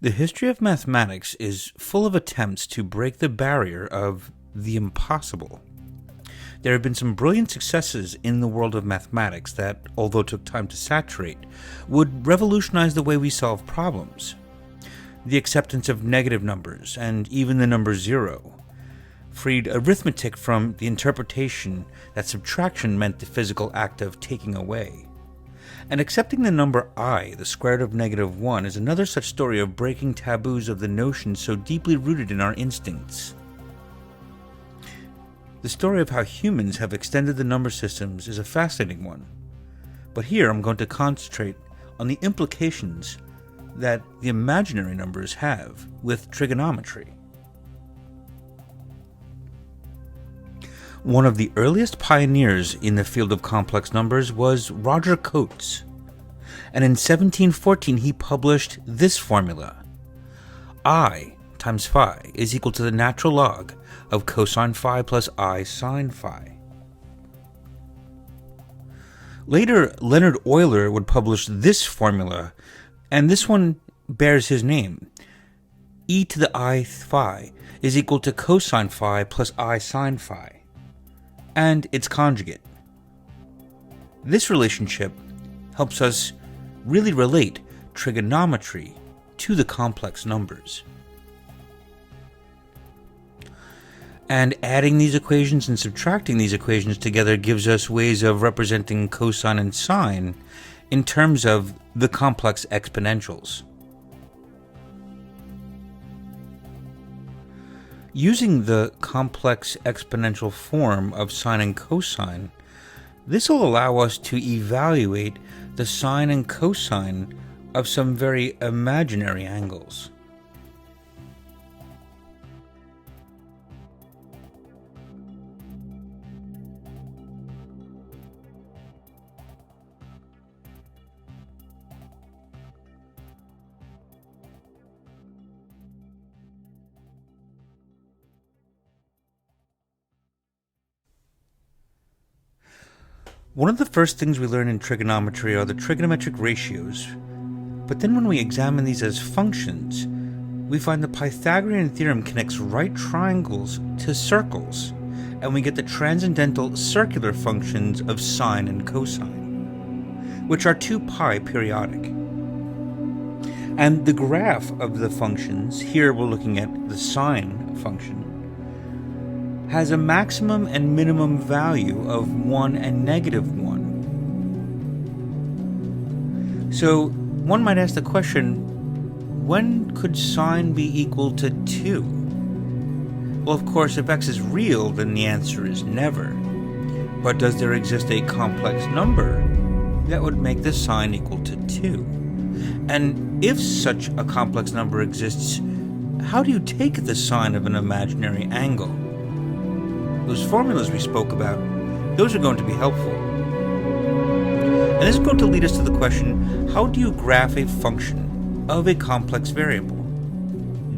The history of mathematics is full of attempts to break the barrier of the impossible. There have been some brilliant successes in the world of mathematics that, although took time to saturate, would revolutionize the way we solve problems. The acceptance of negative numbers, and even the number zero, freed arithmetic from the interpretation that subtraction meant the physical act of taking away. And accepting the number I, the square root of -1, is another such story of breaking taboos of the notions so deeply rooted in our instincts. The story of how humans have extended the number systems is a fascinating one, but here I'm going to concentrate on the implications that the imaginary numbers have with trigonometry. One of the earliest pioneers in the field of complex numbers was Roger Coates, and in 1714 he published this formula: I times phi is equal to the natural log of cosine phi plus I sine phi. Later, Leonhard Euler would publish this formula, and this one bears his name. E to the I phi is equal to cosine phi plus I sine phi, and its conjugate. This relationship helps us really relate trigonometry to the complex numbers. And adding these equations and subtracting these equations together gives us ways of representing cosine and sine in terms of the complex exponentials. Using the complex exponential form of sine and cosine, this will allow us to evaluate the sine and cosine of some very imaginary angles. One of the first things we learn in trigonometry are the trigonometric ratios, but then when we examine these as functions, we find the Pythagorean theorem connects right triangles to circles, and we get the transcendental circular functions of sine and cosine, which are 2π periodic. And the graph of the functions, here we're looking at the sine function, has a maximum and minimum value of 1 and -1. So one might ask the question, when could sine be equal to 2? Well, of course, if x is real, then the answer is never. But does there exist a complex number that would make the sine equal to 2? And if such a complex number exists, how do you take the sine of an imaginary angle? Those formulas we spoke about, those are going to be helpful. And this is going to lead us to the question, how do you graph a function of a complex variable?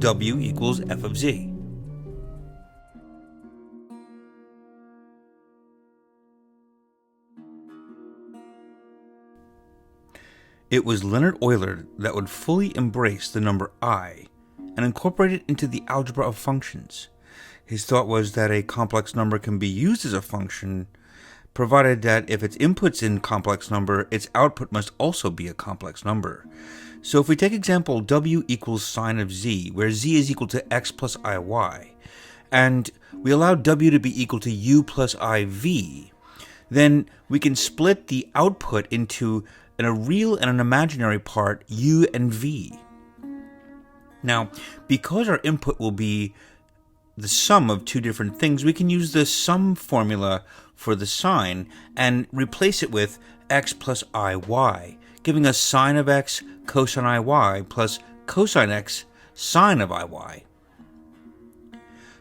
W equals f of z. It was Leonhard Euler that would fully embrace the number I and incorporate it into the algebra of functions. His thought was that a complex number can be used as a function, provided that if its input's in complex number, its output must also be a complex number. So if we take example w equals sine of z, where z is equal to x plus iy, and we allow w to be equal to u plus iv, then we can split the output into a real and an imaginary part, u and v. Now, because our input will be the sum of two different things, we can use the sum formula for the sine and replace it with x plus iy, giving us sine of x cosine iy plus cosine x sine of iy.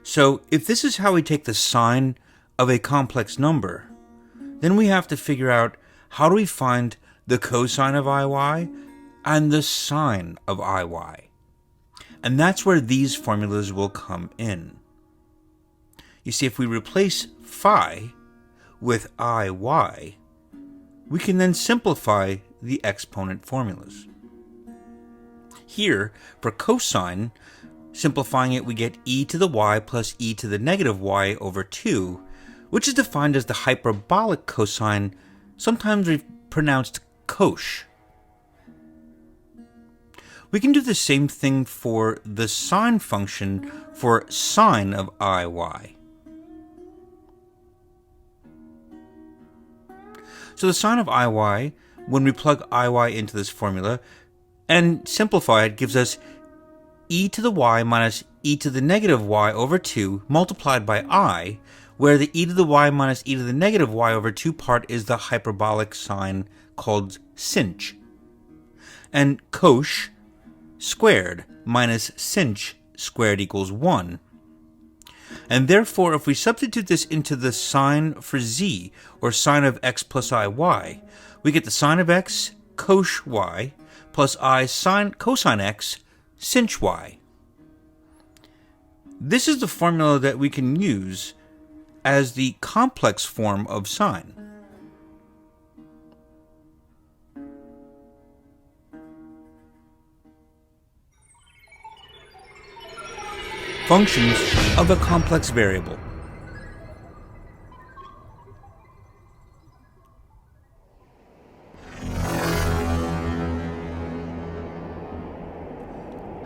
So if this is how we take the sine of a complex number, then we have to figure out how do we find the cosine of iy and the sine of iy. And that's where these formulas will come in. You see, if we replace phi with iy, we can then simplify the exponent formulas. Here, for cosine, simplifying it, we get e to the y plus e to the negative y over 2, which is defined as the hyperbolic cosine, sometimes pronounced cosh. We can do the same thing for the sine function for sine of iy. So the sine of iy, when we plug iy into this formula and simplify it, gives us e to the y minus e to the negative y over 2 multiplied by I, where the e to the y minus e to the negative y over 2 part is the hyperbolic sign called sinh. And cosh squared minus sinh squared equals 1. And therefore, if we substitute this into the sign for z, or sine of x plus iy, we get the sine of x cosh y plus I sine cosine x sinh y. This is the formula that we can use as the complex form of sine. Functions of a complex variable.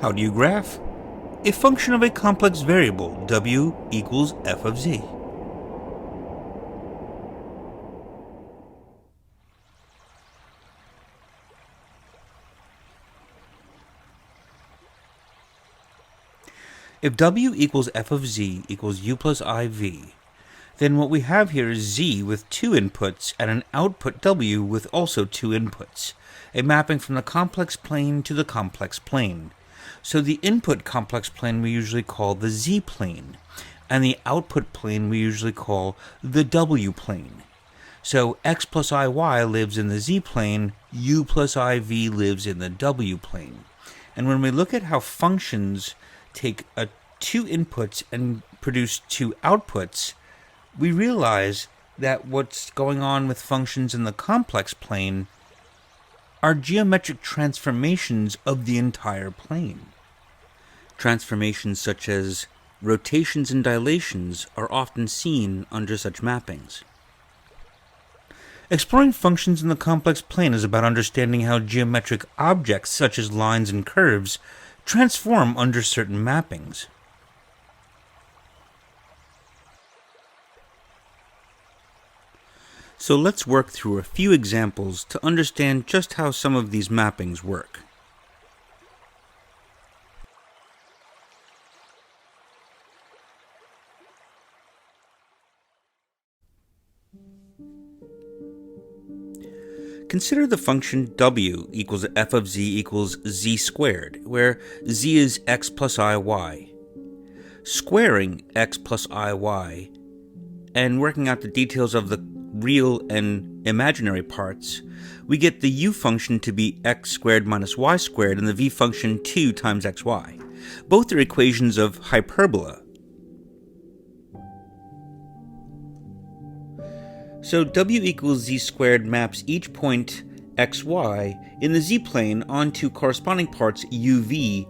How do you graph? A function of a complex variable, w equals f of z. If w equals f of z equals u plus iv, then what we have here is z with 2 inputs and an output w with also 2 inputs, a mapping from the complex plane to the complex plane. So the input complex plane we usually call the z-plane, and the output plane we usually call the w-plane. So x plus iy lives in the z-plane, u plus iv lives in the w-plane. And when we look at how functions take 2 inputs and produce 2 outputs, we realize that what's going on with functions in the complex plane are geometric transformations of the entire plane. Transformations such as rotations and dilations are often seen under such mappings. Exploring functions in the complex plane is about understanding how geometric objects such as lines and curves transform under certain mappings. So let's work through a few examples to understand just how some of these mappings work. Consider the function w equals f of z equals z squared, where z is x plus iy. Squaring x plus iy and working out the details of the real and imaginary parts, we get the u function to be x squared minus y squared and the v function 2 times xy. Both are equations of hyperbola. So w equals z squared maps each point xy in the z-plane onto corresponding parts uv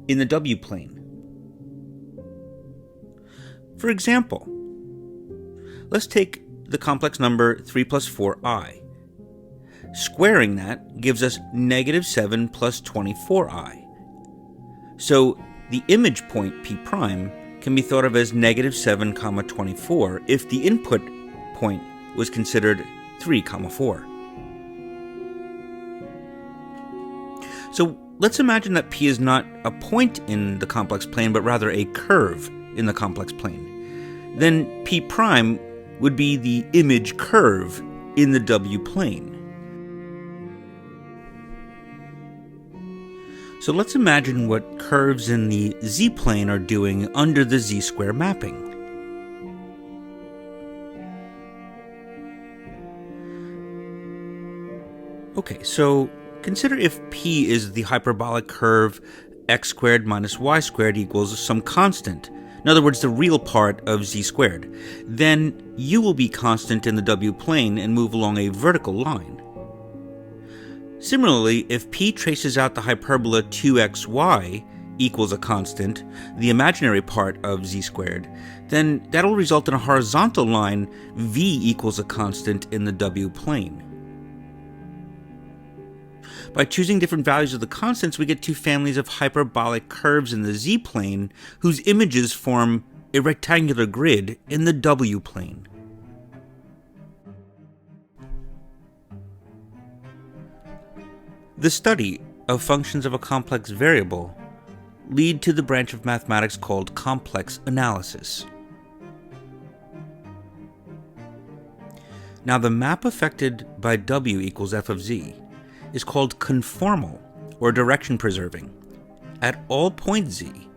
in the w-plane. For example, let's take the complex number 3 plus 4i. Squaring that gives us negative 7 plus 24i. So the image point P prime can be thought of as negative 7, 24 if the input point was considered 3, 4. So let's imagine that P is not a point in the complex plane, but rather a curve in the complex plane. Then P prime would be the image curve in the W plane. So let's imagine what curves in the Z plane are doing under the Z-square mapping. Okay, so consider if P is the hyperbolic curve x squared minus y squared equals some constant. In other words, the real part of z squared. Then u will be constant in the W plane and move along a vertical line. Similarly, if p traces out the hyperbola 2xy equals a constant, the imaginary part of z squared, then that'll result in a horizontal line v equals a constant in the w plane. By choosing different values of the constants, we get two families of hyperbolic curves in the z-plane whose images form a rectangular grid in the w-plane. The study of functions of a complex variable lead to the branch of mathematics called complex analysis. Now, the map affected by w equals f of z is called conformal, or direction preserving, at all points z,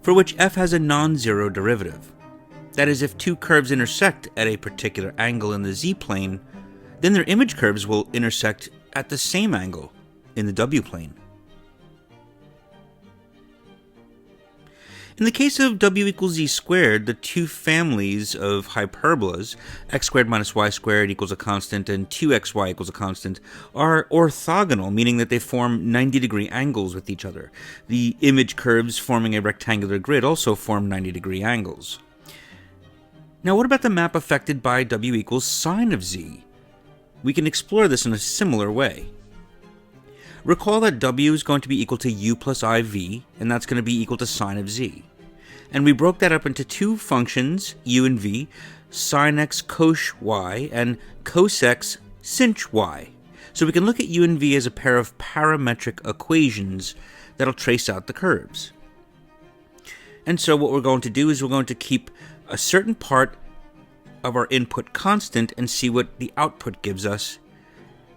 for which f has a non-zero derivative. That is, if two curves intersect at a particular angle in the z-plane, then their image curves will intersect at the same angle in the w-plane. In the case of w equals z squared, the two families of hyperbolas, x squared minus y squared equals a constant and 2xy equals a constant, are orthogonal, meaning that they form 90-degree angles with each other. The image curves forming a rectangular grid also form 90-degree angles. Now, what about the map affected by w equals sine of z? We can explore this in a similar way. Recall that w is going to be equal to u plus iv, and that's going to be equal to sine of z. And we broke that up into two functions, u and v, sine x cos y and cos x sinh y. So we can look at u and v as a pair of parametric equations that'll trace out the curves. And so what we're going to do is we're going to keep a certain part of our input constant and see what the output gives us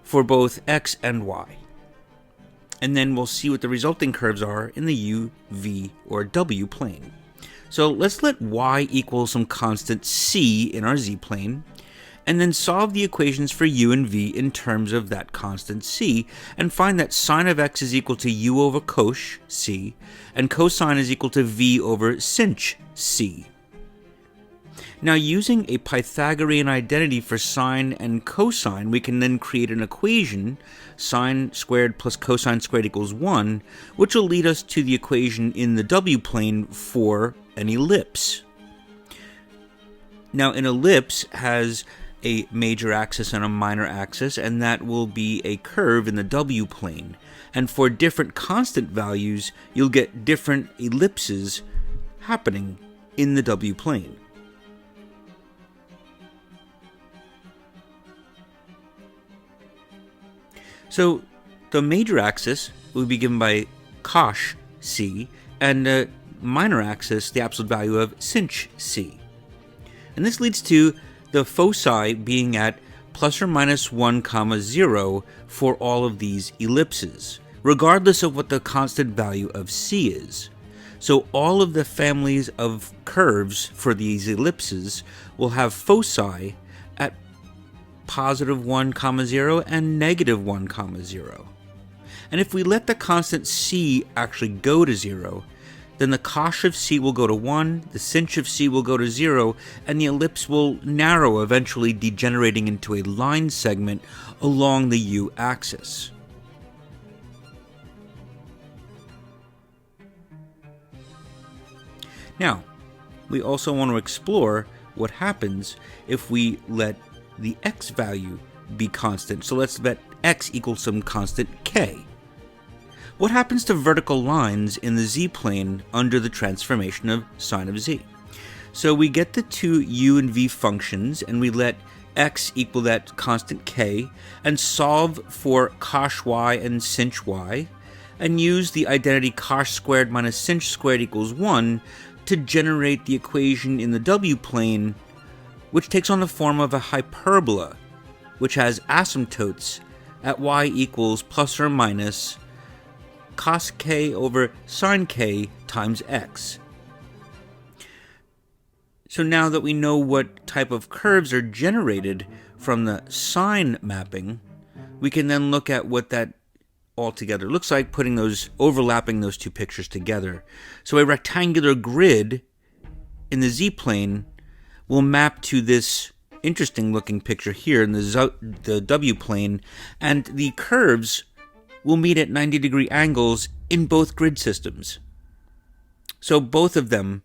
for both x and y. And then we'll see what the resulting curves are in the u, v, or w plane. So let's let y equal some constant c in our z-plane, and then solve the equations for u and v in terms of that constant c, and find that sine of x is equal to u over cos c, and cosine is equal to v over sinh c. Now, using a Pythagorean identity for sine and cosine, we can then create an equation, sine squared plus cosine squared equals 1, which will lead us to the equation in the w-plane for an ellipse. Now, an ellipse has a major axis and a minor axis, and that will be a curve in the w-plane. And for different constant values, you'll get different ellipses happening in the w-plane. So the major axis will be given by cos c, and the minor axis, the absolute value of sinh c. And this leads to the foci being at plus or minus 1, 0 for all of these ellipses, regardless of what the constant value of c is. So all of the families of curves for these ellipses will have foci at positive 1, 0 and negative 1, 0. And if we let the constant c actually go to 0, then the cos of c will go to 1, the sinh of c will go to 0, and the ellipse will narrow, eventually degenerating into a line segment along the u-axis. Now, we also want to explore what happens if we let the x value be constant. So let's let x equal some constant k. What happens to vertical lines in the z-plane under the transformation of sine of z? So we get the two u and v functions, and we let x equal that constant k, and solve for cos y and sinh y, and use the identity cos squared minus sinh squared equals 1 to generate the equation in the w-plane, which takes on the form of a hyperbola, which has asymptotes at y equals plus or minus cos k over sine k times x. So now that we know what type of curves are generated from the sine mapping, we can then look at what that altogether looks like, overlapping those two pictures together. So a rectangular grid in the z-plane will map to this interesting looking picture here in the w-plane, and the curves will meet at 90-degree angles in both grid systems. So both of them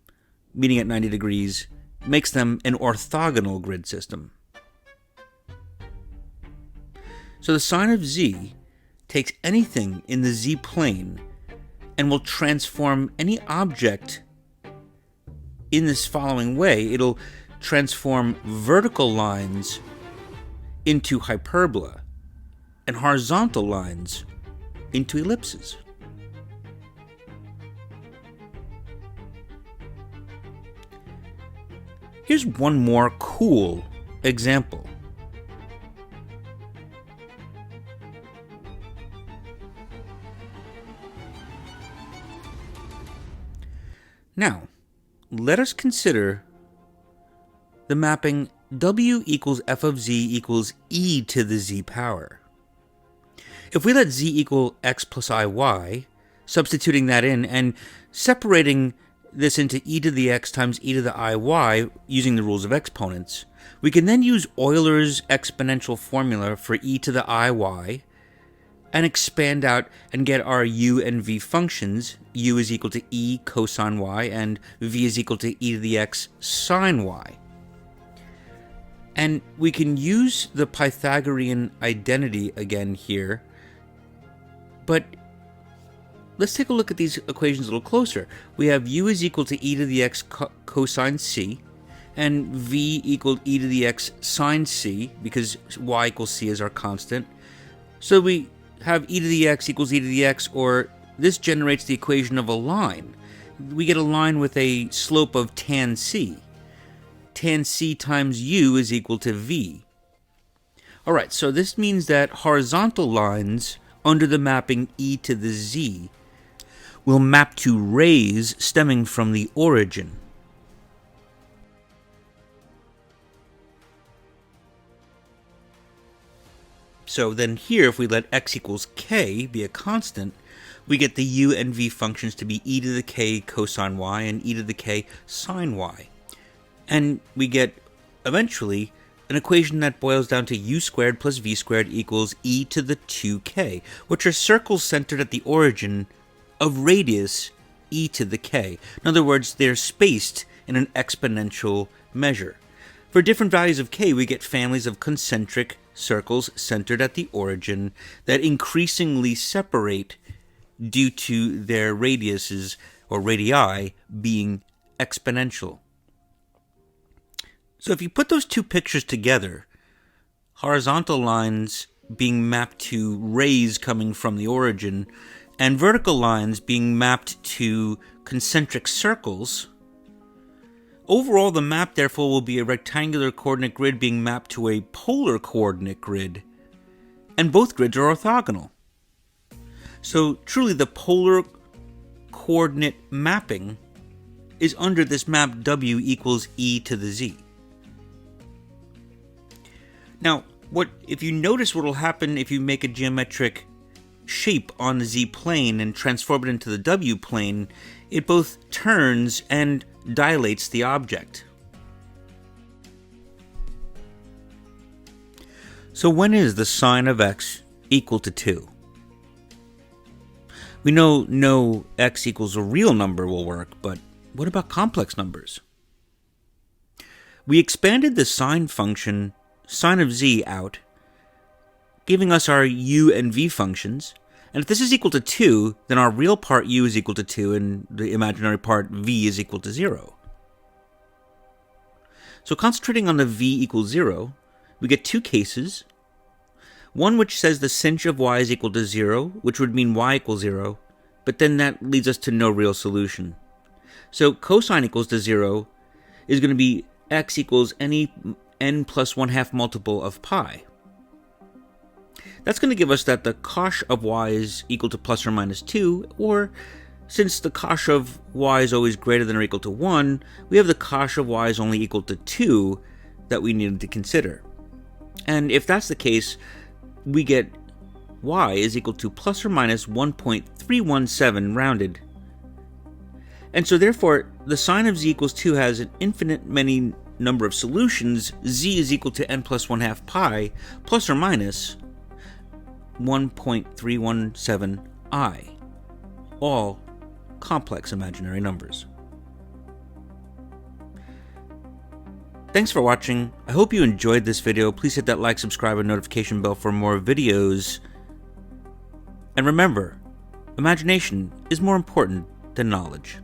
meeting at 90 degrees makes them an orthogonal grid system. So the sine of z takes anything in the z-plane and will transform any object in this following way. It'll transform vertical lines into hyperbola and horizontal lines into ellipses. Here's one more cool example. Now, let us consider the mapping w equals f of z equals e to the z power. If we let z equal x plus iy, substituting that in and separating this into e to the x times e to the iy using the rules of exponents, we can then use Euler's exponential formula for e to the iy and expand out and get our u and v functions. U is equal to e cosine y and v is equal to e to the x sine y. And we can use the Pythagorean identity again here, but let's take a look at these equations a little closer. We have u is equal to e to the x cosine c, and v equal e to the x sine c, because y equals c is our constant. So we have e to the x equals e to the x, or this generates the equation of a line. We get a line with a slope of tan c. Tan c times u is equal to v. Alright, so this means that horizontal lines under the mapping e to the z will map to rays stemming from the origin. So then here, if we let x equals k be a constant, we get the u and v functions to be e to the k cosine y and e to the k sine y. And we get, eventually, an equation that boils down to u squared plus v squared equals e to the 2k, which are circles centered at the origin of radius e to the k. In other words, they're spaced in an exponential measure. For different values of k, we get families of concentric circles centered at the origin that increasingly separate due to their radiuses, or radii, being exponential. So if you put those two pictures together, horizontal lines being mapped to rays coming from the origin, and vertical lines being mapped to concentric circles, overall the map therefore will be a rectangular coordinate grid being mapped to a polar coordinate grid, and both grids are orthogonal. So truly the polar coordinate mapping is under this map w equals e to the z. Now, if you notice what will happen if you make a geometric shape on the z-plane and transform it into the w-plane, it both turns and dilates the object. So when is the sine of x equal to 2? We know no x equals a real number will work, but what about complex numbers? We expanded the sine function sine of z out, giving us our u and v functions, and if this is equal to 2, then our real part u is equal to 2 and the imaginary part v is equal to 0. So concentrating on the v equals 0, we get two cases. One which says the sinh of y is equal to 0, which would mean y equals 0, but then that leads us to no real solution. So cosine equals to 0 is going to be x equals any n plus 1/2 multiple of pi. That's going to give us that the cosh of y is equal to plus or minus 2, or since the cosh of y is always greater than or equal to 1, we have the cosh of y is only equal to 2 that we needed to consider. And if that's the case, we get y is equal to plus or minus 1.317 rounded. And so therefore, the sine of z equals 2 has an infinite many number of solutions. Z is equal to n plus 1/2 pi, plus or minus 1.317i, all complex imaginary numbers. Thanks for watching. I hope you enjoyed this video. Please hit that like, subscribe, and notification bell for more videos. And remember, imagination is more important than knowledge.